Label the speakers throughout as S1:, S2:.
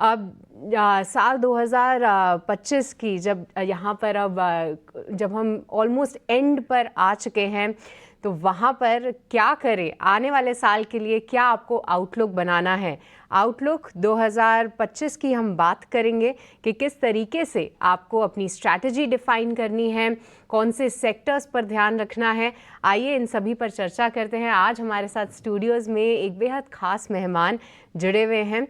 S1: अब साल 2025 की जब यहाँ पर अब जब हम ऑलमोस्ट एंड पर आ चुके हैं, तो वहाँ पर क्या करें, आने वाले साल के लिए क्या आपको आउटलुक बनाना है। आउटलुक 2025 की हम बात करेंगे कि किस तरीके से आपको अपनी स्ट्रैटेजी डिफाइन करनी है, कौन से सेक्टर्स पर ध्यान रखना है। आइए इन सभी पर चर्चा करते हैं। आज हमारे साथ स्टूडियोज़ में एक बेहद ख़ास मेहमान जुड़े हुए हैं।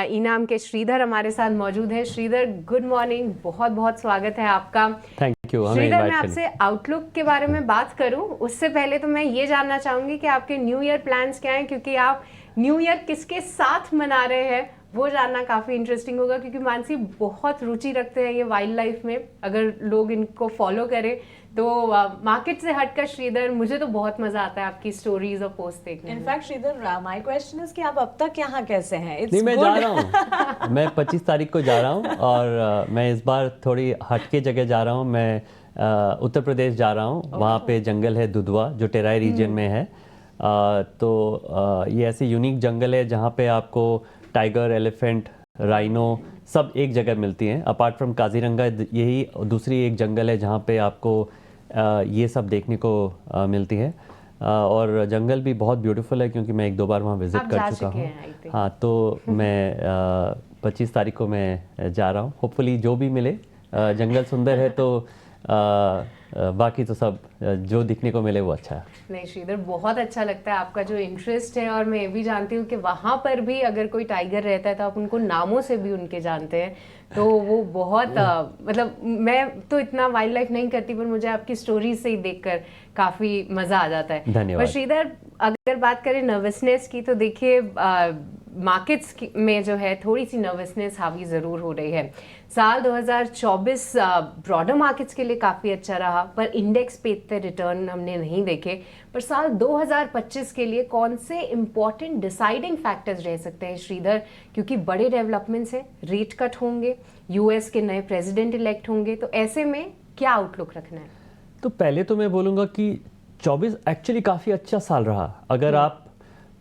S1: इनाम के श्रीधर हमारे साथ मौजूद हैं। श्रीधर, गुड मॉर्निंग, बहुत बहुत स्वागत है आपका।
S2: Thank you.
S1: श्रीधर, मैं आपसे आउटलुक के बारे में बात करूं उससे पहले तो मैं ये जानना चाहूंगी कि आपके न्यू ईयर प्लान्स क्या हैं, क्योंकि आप न्यू ईयर किसके साथ मना रहे हैं वो जानना काफ़ी इंटरेस्टिंग होगा, क्योंकि मानसी बहुत रुचि रखते हैं ये वाइल्ड लाइफ में। अगर लोग इनको फॉलो करें तो मार्केट से हटकर श्रीधर, मुझे तो बहुत मजा आता है आपकी स्टोरीज और पोस्ट देखने में।
S3: In fact Sridhar, my question is कि आप अब तक यहाँ कैसे हैं?
S2: नहीं, मैं जा रहा हूँ। मैं 25 तारीख को जा रहा हूँ और मैं इस बार थोड़ी हटके जगह जा रहा हूँ। मैं उत्तर प्रदेश जा रहा हूँ। वहाँ पे जंगल है दुधवा, जो टेराई रीजन में है। तो ये ऐसे यूनिक जंगल है जहाँ पे आपको टाइगर, एलिफेंट, राइनो सब एक जगह मिलती हैं। अपार्ट फ्रॉम काजीरंगा, यही दूसरी एक जंगल है जहाँ पे आपको ये सब देखने को मिलती है। और जंगल भी बहुत ब्यूटीफुल है, क्योंकि मैं एक दो बार वहाँ विजिट कर चुका हूँ। हाँ, तो मैं 25 तारीख को मैं जा रहा हूँ। होपफुली जो भी मिले, जंगल सुंदर है तो बाकी तो सब जो दिखने को मिले वो अच्छा है।
S1: नहीं श्रीधर, बहुत अच्छा लगता है आपका जो इंटरेस्ट है, और मैं ये भी जानती हूँ कि वहाँ पर भी अगर कोई टाइगर रहता है तो आप उनको नामों से भी उनके जानते हैं। तो वो बहुत मतलब मैं तो इतना वाइल्ड लाइफ नहीं करती, पर मुझे आपकी स्टोरीज से ही देखकर काफ़ी मज़ा आ जाता है।
S2: धन्यवाद।
S1: पर श्रीधर, अगर बात करें नर्वसनेस की, तो देखिए मार्केट्स में जो है थोड़ी सी नर्वसनेस हावी ज़रूर हो रही है। साल 2024 ब्रॉडर मार्केट्स के लिए काफ़ी अच्छा रहा, पर इंडेक्स पे इतने रिटर्न हमने नहीं देखे। पर साल 2025 के लिए कौन से इंपॉर्टेंट डिसाइडिंग फैक्टर्स रह सकते हैं श्रीधर, क्योंकि बड़े डेवलपमेंट्स हैं, रेट कट होंगे, यूएस के नए प्रेसिडेंट इलेक्ट होंगे, तो ऐसे में क्या आउटलुक रखना है?
S2: तो पहले तो मैं बोलूँगा कि 24 एक्चुअली काफ़ी अच्छा साल रहा। अगर आप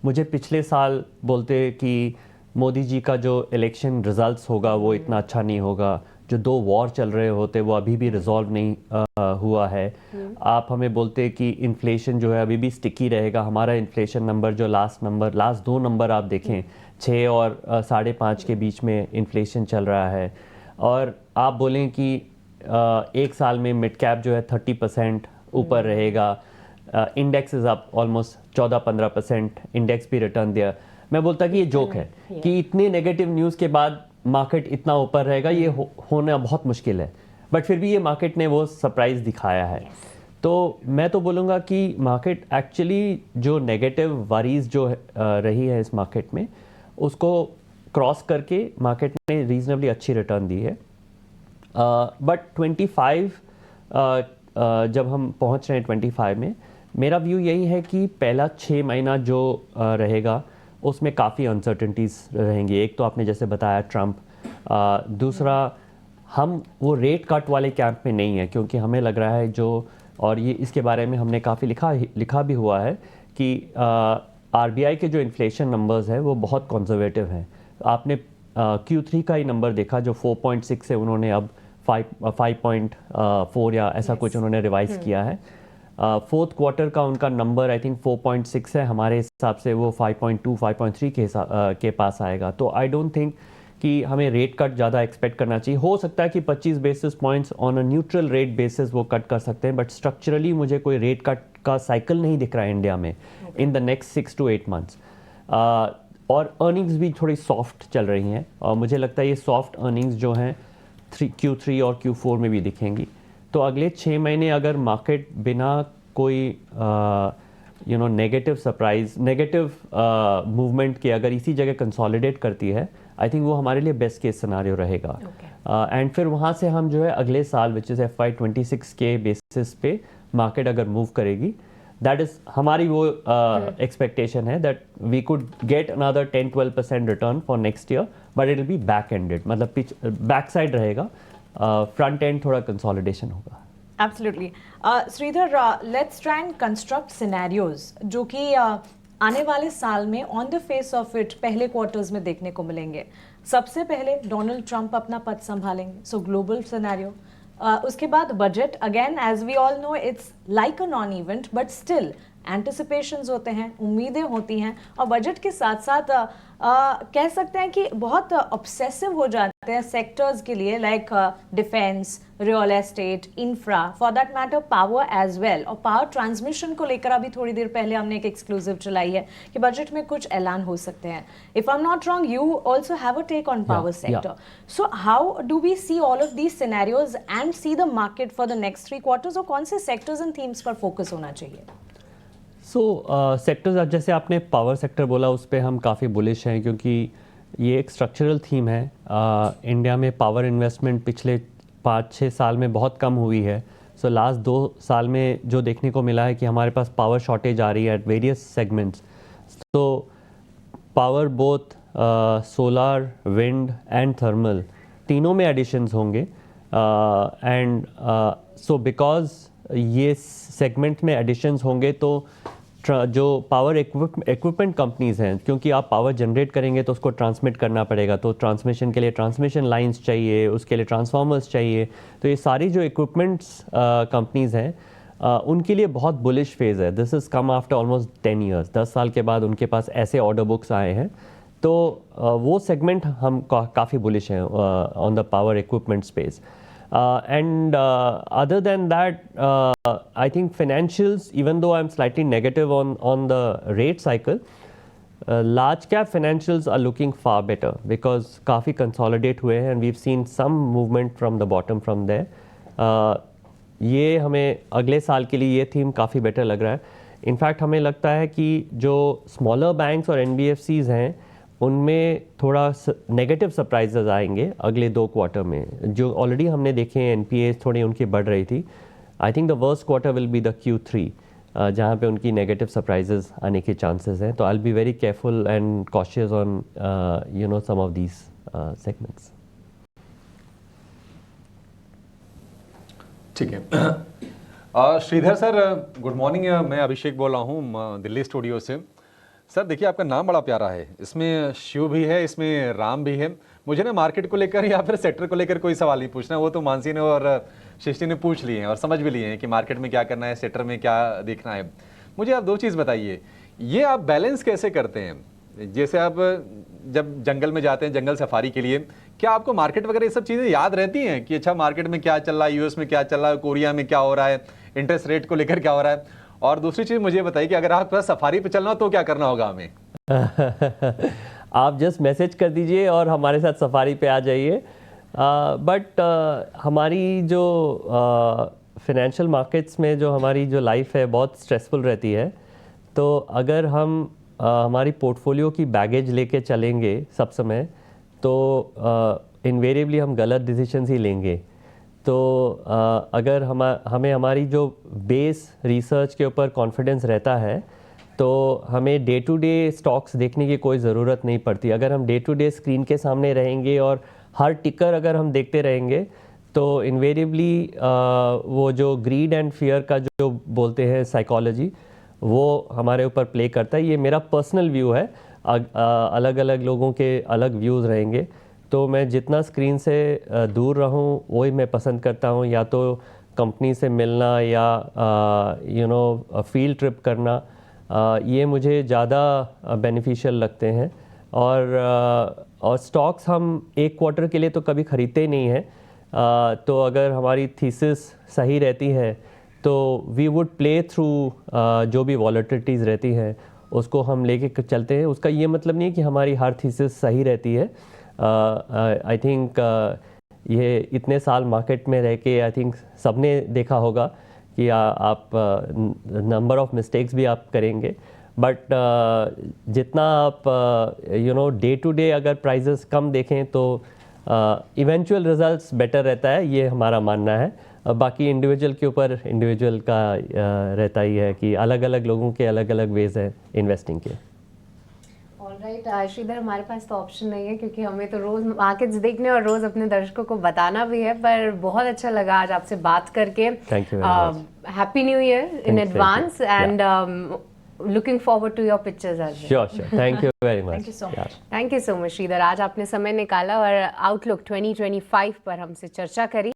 S2: मुझे पिछले साल बोलते कि मोदी जी का जो इलेक्शन रिजल्ट्स होगा वो इतना अच्छा नहीं होगा, जो 2 वॉर चल रहे होते वो अभी भी रिजॉल्व नहीं हुआ है, आप हमें बोलते कि इन्फ्लेशन जो है अभी भी स्टिकी रहेगा। हमारा इन्फ्लेशन नंबर जो लास्ट 2 नंबर आप देखें, 6 और 5.5 के बीच में इन्फ्लेशन चल रहा है। और आप बोलें कि एक साल में मिड कैप जो है 30% ऊपर रहेगा, index is up almost 14-15%, index भी रिटर्न दिया। मैं बोलता कि ये जोक है कि इतने नेगेटिव न्यूज़ के बाद मार्केट इतना ऊपर रहेगा, ये होना बहुत मुश्किल है। बट फिर भी ये मार्केट ने वो सरप्राइज दिखाया है। तो मैं तो बोलूँगा कि मार्केट एक्चुअली जो नेगेटिव वरीज जो रही है इस मार्केट में, उसको क्रॉस करके मार्केट ने रीजनेबली अच्छी रिटर्न दी है। बट 25 जब हम पहुंच रहे हैं 25 में, मेरा व्यू यही है कि पहला 6 महीना जो रहेगा उसमें काफ़ी अनसर्टेनिटीज़ रहेंगी। एक तो आपने जैसे बताया ट्रम्प, दूसरा हम वो रेट कट वाले कैंप में नहीं है, क्योंकि हमें लग रहा है जो, और ये इसके बारे में हमने काफ़ी लिखा भी हुआ है कि आरबीआई के जो इन्फ्लेशन नंबर्स है वो बहुत कंजर्वेटिव हैं। आपने Q3 का ही नंबर देखा जो 4.6 से उन्होंने अब 5.4 या ऐसा कुछ उन्होंने रिवाइज किया है। फोर्थ क्वार्टर का उनका नंबर आई थिंक 4.6 है, हमारे हिसाब से वो 5.2-5.3 के पास आएगा। तो आई डोंट थिंक कि हमें रेट कट ज़्यादा एक्सपेक्ट करना चाहिए। हो सकता है कि 25 basis points on a neutral rate basis वो कट कर सकते हैं, बट स्ट्रक्चरली मुझे कोई रेट कट का साइकिल नहीं दिख रहा है इंडिया में in the next 6 to 8 months। और अर्निंग्स भी थोड़ी सॉफ्ट चल रही हैं, और मुझे लगता है ये सॉफ्ट अर्निंग्स जो हैं Q3 और Q4 में भी दिखेंगी। तो अगले 6 महीने अगर मार्केट बिना कोई नेगेटिव सरप्राइज, नेगेटिव मूवमेंट के अगर इसी जगह कंसोलिडेट करती है, आई थिंक वो हमारे लिए बेस्ट केस सिनारियो रहेगा। एंड फिर वहाँ से हम जो है अगले साल विच इज़ FY26 के बेसिस पे मार्केट अगर मूव करेगी, दैट इज़ हमारी वो एक्सपेक्टेशन है that we could get another 10-12% return for next year, but it will be back ended, मतलब बैक साइड रहेगा, फ्रंट एंड थोड़ा कंसोलिडेशन होगा।
S3: Absolutely. Sridhar, let's try and construct scenarios जो कि आने वाले साल में on the face of it पहले क्वार्टर्स में देखने को मिलेंगे? सबसे पहले डोनाल्ड ट्रंप अपना पद संभालेंगे, सो ग्लोबल सिनेरियो। उसके बाद budget, again as we all know it's like a non event, but still anticipations होते हैं, उम्मीदें होती हैं, और बजट के साथ साथ कह सकते हैं कि बहुत ऑब्सेसिव हो जाते हैं सेक्टर्स के लिए, like defence, real estate, infra, for that matter power as well. और पावर ट्रांसमिशन को लेकर अभी थोड़ी देर पहले हमने एक एक्सक्लूसिव चलाई है कि बजट में कुछ ऐलान हो सकते हैं। If I am not wrong, you also have a take on power sector, so how do we see all of these scenarios and see the market for the next 3 quarters, और कौन से sectors and themes पर focus होना चाहिए?
S2: Sectors जैसे आपने power sector बोला, उस पर हम काफ़ी बुलिश हैं क्योंकि ये एक स्ट्रक्चरल थीम है। इंडिया में पावर इन्वेस्टमेंट पिछले 5-6 साल में बहुत कम हुई है। सो लास्ट 2 साल में जो देखने को मिला है कि हमारे पास पावर शॉर्टेज आ रही है एट वेरियस सेगमेंट्स। तो power both solar, wind and thermal तीनों में एडिशंस होंगे। एंड सो बिकॉज ये सेगमेंट में एडिशंस होंगे तो जो पावर इक्विपमेंट कंपनीज़ हैं, क्योंकि आप पावर जनरेट करेंगे तो उसको ट्रांसमिट करना पड़ेगा, तो ट्रांसमिशन के लिए ट्रांसमिशन लाइंस चाहिए, उसके लिए ट्रांसफार्मर्स चाहिए। तो ये सारी जो इक्विपमेंट्स कंपनीज़ हैं उनके लिए बहुत बुलिश फेज़ है। This is come after almost 10 years, 10 साल के बाद उनके पास ऐसे ऑर्डर बुक्स आए हैं। तो वो सेगमेंट हम काफ़ी बुलिश हैं on the power equipment space. And other than that, I think financials, even though I'm slightly negative on the rate cycle, large cap financials are looking far better because काफ़ी consolidate हुए हैं and we've seen some movement from the bottom from there. ये हमें अगले साल के लिए ये थीम काफ़ी बेटर लग रहा है। इनफैक्ट हमें लगता है कि जो स्मॉलर बैंक्स और NBFCs हैं उनमें थोड़ा नेगेटिव सरप्राइजेज आएंगे अगले 2 क्वार्टर में। जो ऑलरेडी हमने देखे हैं NPAs थोड़ी उनकी बढ़ रही थी। I think the worst quarter will be the Q3 जहाँ पे उनकी नेगेटिव सरप्राइजेज आने के चांसेस हैं। तो I will be very careful and cautious on some of these segments.
S4: ठीक है। Sridhar sir, good morning. मैं अभिषेक बोल रहा हूँ दिल्ली स्टूडियो से। सर देखिए, आपका नाम बड़ा प्यारा है, इसमें शिव भी है, इसमें राम भी है। मुझे ना मार्केट को लेकर या फिर सेक्टर को लेकर कोई सवाल नहीं पूछना, वो तो मानसी ने और सृष्टि ने पूछ लिए हैं और समझ भी लिए हैं कि मार्केट में क्या करना है, सेक्टर में क्या देखना है। मुझे आप 2 चीज़ बताइए, ये आप बैलेंस कैसे करते हैं? जैसे आप जब जंगल में जाते हैं जंगल सफारी के लिए, क्या आपको मार्केट वगैरह ये सब चीज़ें याद रहती हैं कि अच्छा मार्केट में क्या चल रहा है, US में क्या चल रहा है, कोरिया में क्या हो रहा है, इंटरेस्ट रेट को लेकर क्या हो रहा है? और दूसरी चीज़ मुझे बताइए कि अगर आपको सफारी पे चलना हो तो क्या करना होगा हमें?
S2: आप जस्ट मैसेज कर दीजिए और हमारे साथ सफारी पे आ जाइए। बट हमारी जो फाइनेंशियल मार्केट्स में जो हमारी जो लाइफ है बहुत स्ट्रेसफुल रहती है। तो अगर हम हमारी पोर्टफोलियो की बैगेज लेके चलेंगे सब समय, तो इनवेरिएबली हम गलत डिसीजंस ही लेंगे। तो अगर हमें हमारी जो बेस रिसर्च के ऊपर कॉन्फिडेंस रहता है तो हमें डे टू डे स्टॉक्स देखने की कोई ज़रूरत नहीं पड़ती। अगर हम डे टू डे स्क्रीन के सामने रहेंगे और हर टिकर अगर हम देखते रहेंगे तो इनवेरिएबली वो जो ग्रीड एंड फियर का जो बोलते हैं साइकोलॉजी, वो हमारे ऊपर प्ले करता है। ये मेरा पर्सनल व्यू है, अलग अलग लोगों के अलग व्यूज़ रहेंगे। तो मैं जितना स्क्रीन से दूर रहूं वही मैं पसंद करता हूं, या तो कंपनी से मिलना या फील्ड ट्रिप करना, ये मुझे ज़्यादा बेनिफिशियल लगते हैं। और स्टॉक्स हम 1 क्वार्टर के लिए तो कभी ख़रीदते ही नहीं हैं। तो अगर हमारी थीसिस सही रहती है तो वी वुड प्ले थ्रू जो भी वॉलेटिलिटीज़ रहती हैं उसको हम लेके चलते हैं। उसका ये मतलब नहीं है कि हमारी हर थीसिस सही रहती है। आई थिंक ये इतने साल मार्केट में रह के आई थिंक सबने देखा होगा कि आप नंबर ऑफ मिस्टेक्स भी आप करेंगे, बट जितना आप डे टू डे अगर प्राइजेस कम देखें तो इवेंचुअल रिजल्ट्स बेटर रहता है, ये हमारा मानना है। बाकी इंडिविजुअल के ऊपर इंडिविजुअल का रहता ही है कि अलग अलग लोगों के अलग अलग वेज हैं इन्वेस्टिंग के।
S1: ऑलराइट श्रीधर, हमारे पास तो ऑप्शन नहीं है क्योंकि हमें तो रोज मार्केट्स देखने और रोज अपने दर्शकों को बताना भी है, पर बहुत अच्छा लगा आज आपसे बात करके।
S2: Thank you very much.
S1: Happy new year in advance and looking forward to your pictures as well.
S2: Sure sure, thank you very much.
S3: Thank you so much.
S1: Thank you so much Sridhar, आज आपने समय निकाला और outlook 2025 पर हमसे चर्चा करी।